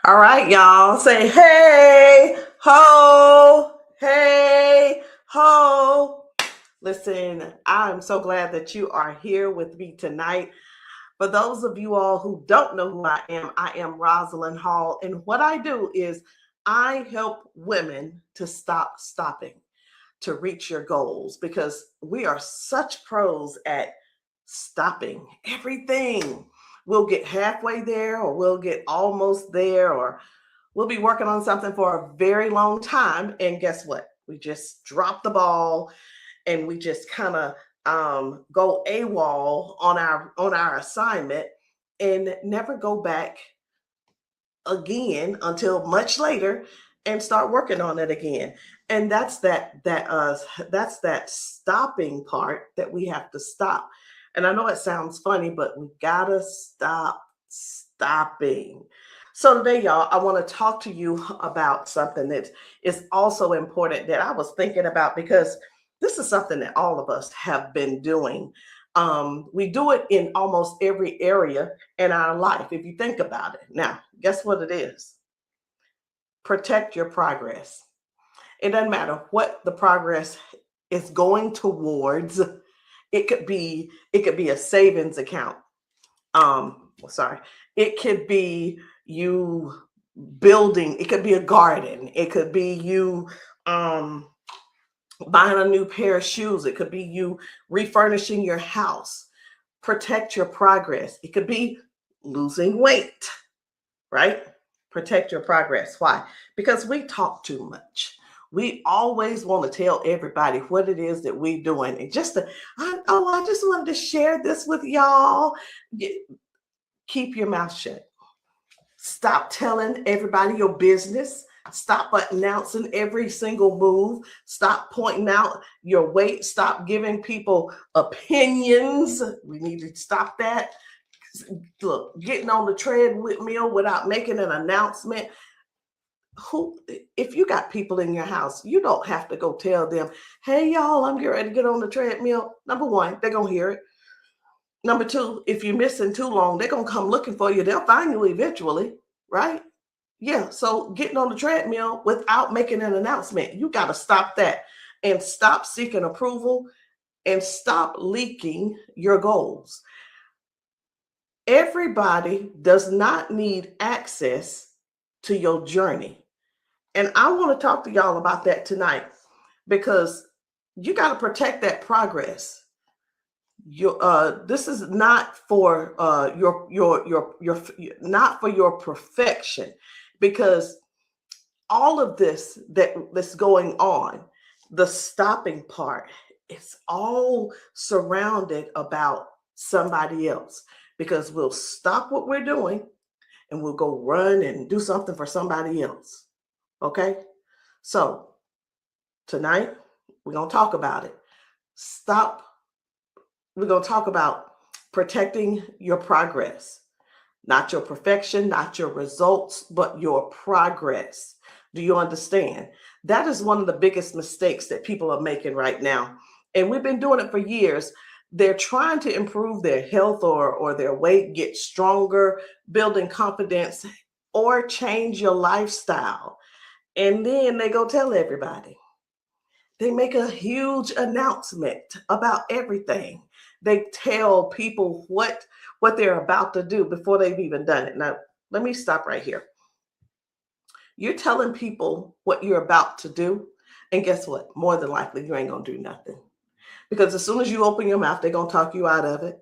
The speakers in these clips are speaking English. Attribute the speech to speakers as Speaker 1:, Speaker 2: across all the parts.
Speaker 1: All right, y'all. Say hey ho, hey ho. Listen, I'm so glad that you are here with me tonight. For those of you all who don't know who I am Rosalind Hall. And what I do is I help women to stop stopping, to reach your goals, because we are such pros at stopping everything. We'll get halfway there, or we'll get almost there, or we'll be working on something for a very long time. And guess what? We just drop the ball and we just kind of go AWOL on our assignment and never go back again until much later and start working on it again. And that's that stopping part that we have to stop. And I know it sounds funny, but we gotta stop stopping. So today, y'all, I want to talk to you about something that is also important that I was thinking about, because this is something that all of us have been doing. We do it in almost every area in our life, if you think about it. Now, guess what it is? Protect your progress. It doesn't matter what the progress is going towards. It could be a savings account. Sorry. It could be you building, it could be a garden, it could be you um buying a new pair of shoes, it could be you refurnishing your house. Protect your progress. It could be losing weight, right? Protect your progress. Why? Because we talk too much. We always want to tell everybody what it is that we're doing. And I just wanted to share this with y'all. Keep your mouth shut. Stop telling everybody your business. Stop announcing every single move. Stop pointing out your weight. Stop giving people opinions. We need to stop that. Look, getting on the treadmill without making an announcement. Who, if you got people in your house, you don't have to go tell them, hey, y'all, I'm getting ready to get on the treadmill. Number one, they're going to hear it. Number two, if you're missing too long, they're going to come looking for you. They'll find you eventually, right? Yeah. So getting on the treadmill without making an announcement, you got to stop that and stop seeking approval and stop leaking your goals. Everybody does not need access to your journey. And I want to talk to y'all about that tonight, because you got to protect that progress. This is not for your not for your perfection, because all of this that's going on, the stopping part, it's all surrounded about somebody else, because we'll stop what we're doing and we'll go run and do something for somebody else. Okay? So tonight we're going to talk about it. Stop. We're going to talk about protecting your progress, not your perfection, not your results, but your progress. Do you understand? That is one of the biggest mistakes that people are making right now. And we've been doing it for years. They're trying to improve their health, or their weight, get stronger, building confidence, or change your lifestyle. And then they go tell everybody. They make a huge announcement about everything. They tell people what they're about to do before they've even done it. Now, let me stop right here. You're telling people what you're about to do, and guess what? More than likely, you ain't gonna do nothing, because as soon as you open your mouth, they're gonna talk you out of it.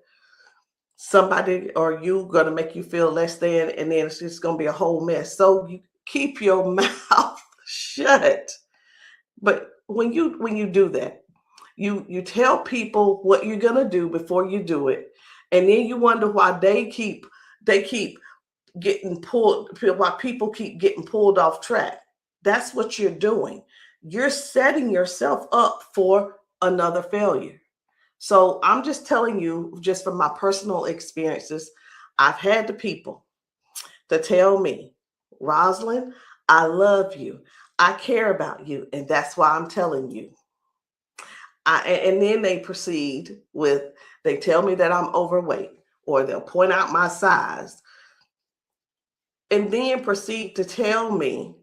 Speaker 1: Somebody or you gonna make you feel less than, and then it's just gonna be a whole mess. So you keep your mouth shut. But when you do that, you tell people what you're gonna do before you do it, and then you wonder why they keep getting pulled, why people keep getting pulled off track. That's what you're doing. You're setting yourself up for another failure. So I'm just telling you, just from my personal experiences, I've had the people to tell me, Rosalind, I love you. I care about you. And that's why I'm telling you. And then they proceed with, they tell me that I'm overweight, or they'll point out my size. and then proceed to tell me,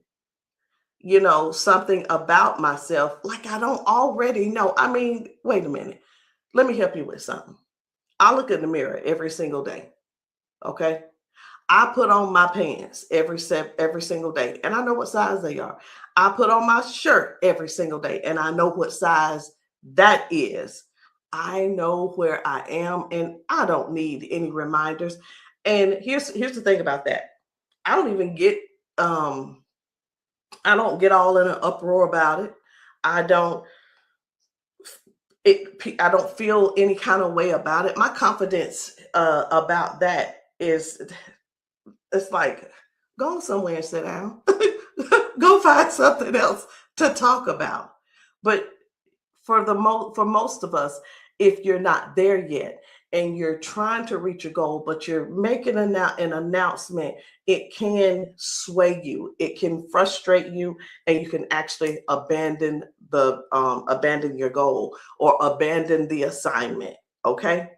Speaker 1: something about myself like I don't already know. I mean, wait a minute. Let me help you with something. I look in the mirror every single day. Okay. I put on my pants every single day, and I know what size they are. I put on my shirt every single day, and I know what size that is. I know where I am, and I don't need any reminders. And here's the thing about that. I don't even get I don't get all in an uproar about it. I don't I don't feel any kind of way about it. My confidence about that is, it's like, go somewhere and sit down. Go find something else to talk about. But for most of us, if you're not there yet and you're trying to reach a goal, but you're making an announcement, it can sway you, it can frustrate you, and you can actually abandon your goal or abandon the assignment. Okay.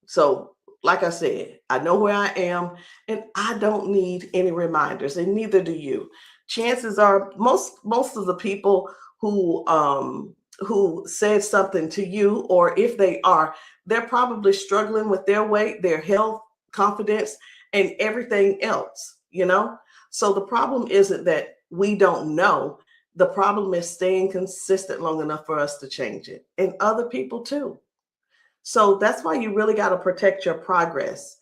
Speaker 1: So, like I said, I know where I am, and I don't need any reminders, and neither do you. Chances are, most of the people who said something to you, or if they are, they're probably struggling with their weight, their health, confidence, and everything else. So the problem isn't that we don't know. The problem is staying consistent long enough for us to change it, and other people too. So that's why you really got to protect your progress.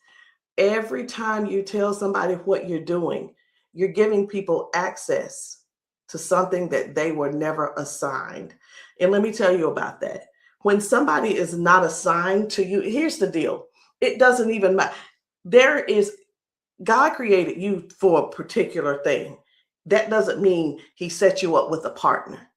Speaker 1: Every time you tell somebody what you're doing, you're giving people access to something that they were never assigned. And let me tell you about that. When somebody is not assigned to you, here's the deal. It doesn't even matter. God created you for a particular thing. That doesn't mean he set you up with a partner.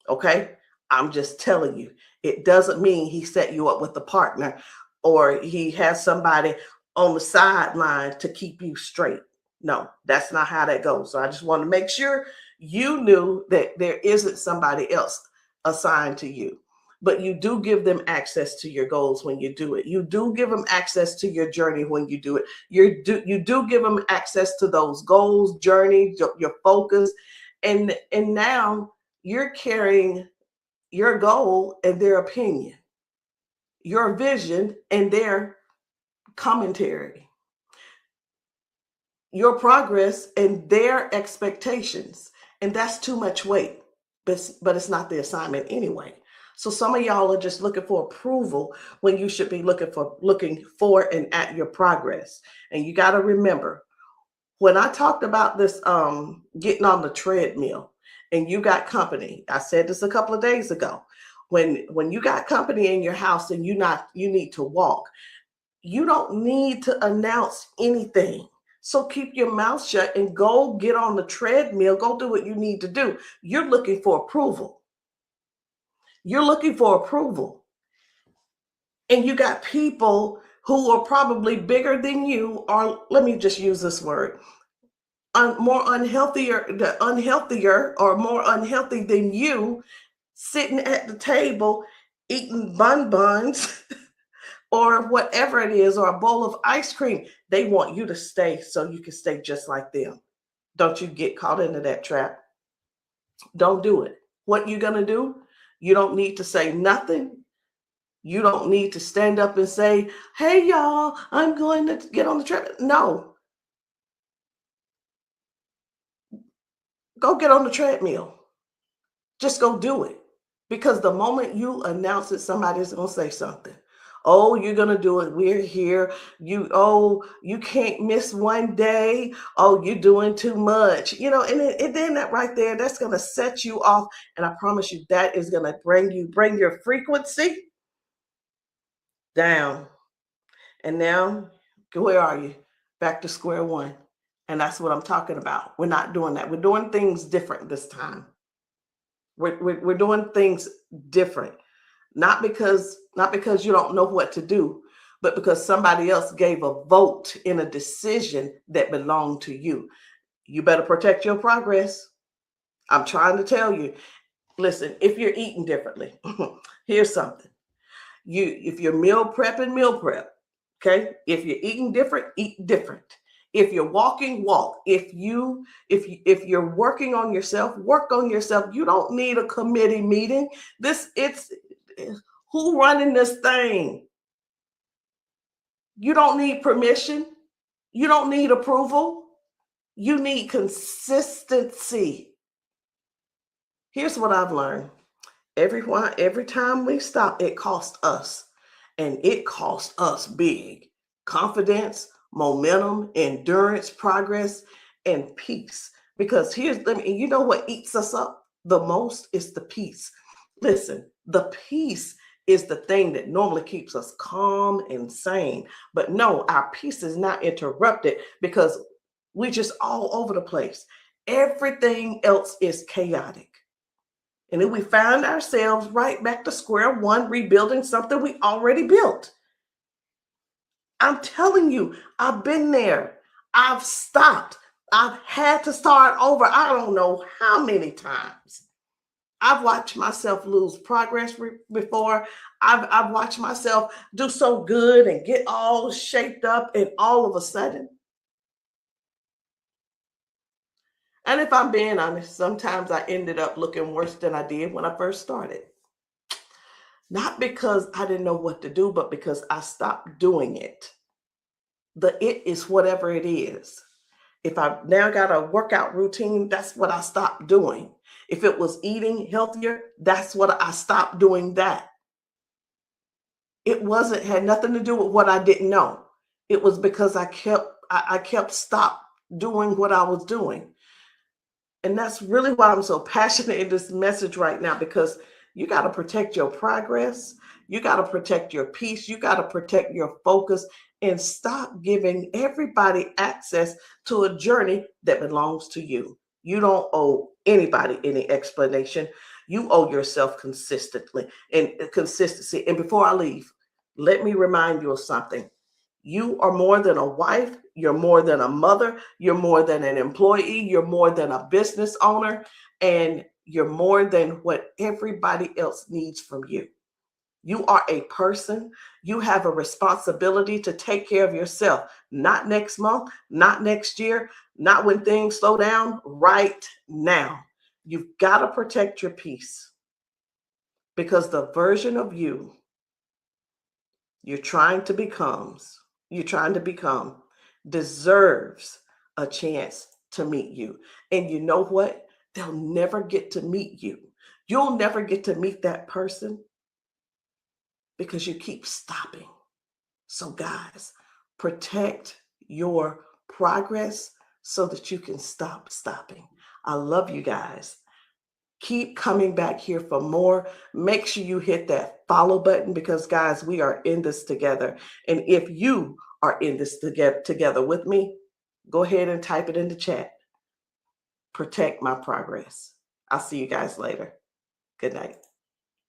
Speaker 1: Okay. I'm just telling you, it doesn't mean he set you up with a partner or he has somebody on the sideline to keep you straight. No, that's not how that goes. So I just want to make sure you knew that there isn't somebody else assigned to you, but you do give them access to your goals when you do it. You do give them access to your journey when you do it. You do give them access to those goals, journey, your focus, and now you're carrying your goal and their opinion, your vision and their commentary, your progress and their expectations. And that's too much weight, but it's not the assignment anyway. So some of y'all are just looking for approval when you should be looking for and at your progress. And you got to remember, when I talked about this, getting on the treadmill and you got company, I said this a couple of days ago. When you got company in your house and you need to walk, you don't need to announce anything. So keep your mouth shut and go get on the treadmill. Go do what you need to do. You're looking for approval. You're looking for approval. And you got people who are probably bigger than you, or let me just use this word, more unhealthier or more unhealthy than you, sitting at the table eating buns or whatever it is, or a bowl of ice cream. They want you to stay so you can stay just like them. Don't you get caught into that trap. Don't do it. What you gonna do? You don't need to say nothing. You don't need to stand up and say, hey y'all, I'm going to get on the treadmill. No. Go get on the treadmill. Just go do it. Because the moment you announce it, somebody's going to say something. Oh, you're going to do it. We're here. You can't miss one day. Oh, you're doing too much. And then that right there, that's going to set you off. And I promise you, that is going to bring your frequency down. And now, where are you? Back to square one. And that's what I'm talking about. We're not doing that. We're doing things different this time. We're doing things different, not because you don't know what to do, but because somebody else gave a vote in a decision that belonged to you. You better protect your progress. I'm trying to tell you. Listen, if you're eating differently, here's something. If you're meal prep, okay? If you're eating different, eat different. If you're walking, walk. If you're working on yourself, work on yourself. You don't need a committee meeting. It's who running this thing? You don't need permission. You don't need approval. You need consistency. Here's what I've learned. Every time we stop, it costs us. And it costs us big. Confidence, momentum, endurance, progress, and peace. Because you know what eats us up the most is the peace. Listen, the peace is the thing that normally keeps us calm and sane. But no, our peace is not interrupted because we're just all over the place. Everything else is chaotic. And then we find ourselves right back to square one, rebuilding something we already built. I'm telling you, I've been there. I've stopped. I've had to start over. I don't know how many times. I've watched myself lose progress before. I've watched myself do so good and get all shaped up, and all of a sudden. And if I'm being honest, sometimes I ended up looking worse than I did when I first started. Not because I didn't know what to do, but because I stopped doing it. It is whatever it is. If I've now got a workout routine, that's what I stopped doing. If it was eating healthier, that's what I stopped doing that. It had nothing to do with what I didn't know. It was because I kept stop doing what I was doing. And that's really why I'm so passionate in this message right now, because you got to protect your progress. You got to protect your peace. You got to protect your focus and stop giving everybody access to a journey that belongs to you. You don't owe anybody any explanation. You owe yourself consistency. And before I leave, let me remind you of something. You are more than a wife. You're more than a mother. You're more than an employee. You're more than a business owner. And you're more than what everybody else needs from you. You are a person. You have a responsibility to take care of yourself. Not next month, not next year, not when things slow down, right now. You've got to protect your peace, because the version of you you're trying to become deserves a chance to meet you. And you know what? They'll never get to meet you. You'll never get to meet that person because you keep stopping. So guys, protect your progress so that you can stop stopping. I love you guys. Keep coming back here for more. Make sure you hit that follow button, because guys, we are in this together. And if you are in this together with me, go ahead and type it in the chat. Protect my progress. I'll see you guys later. Good night.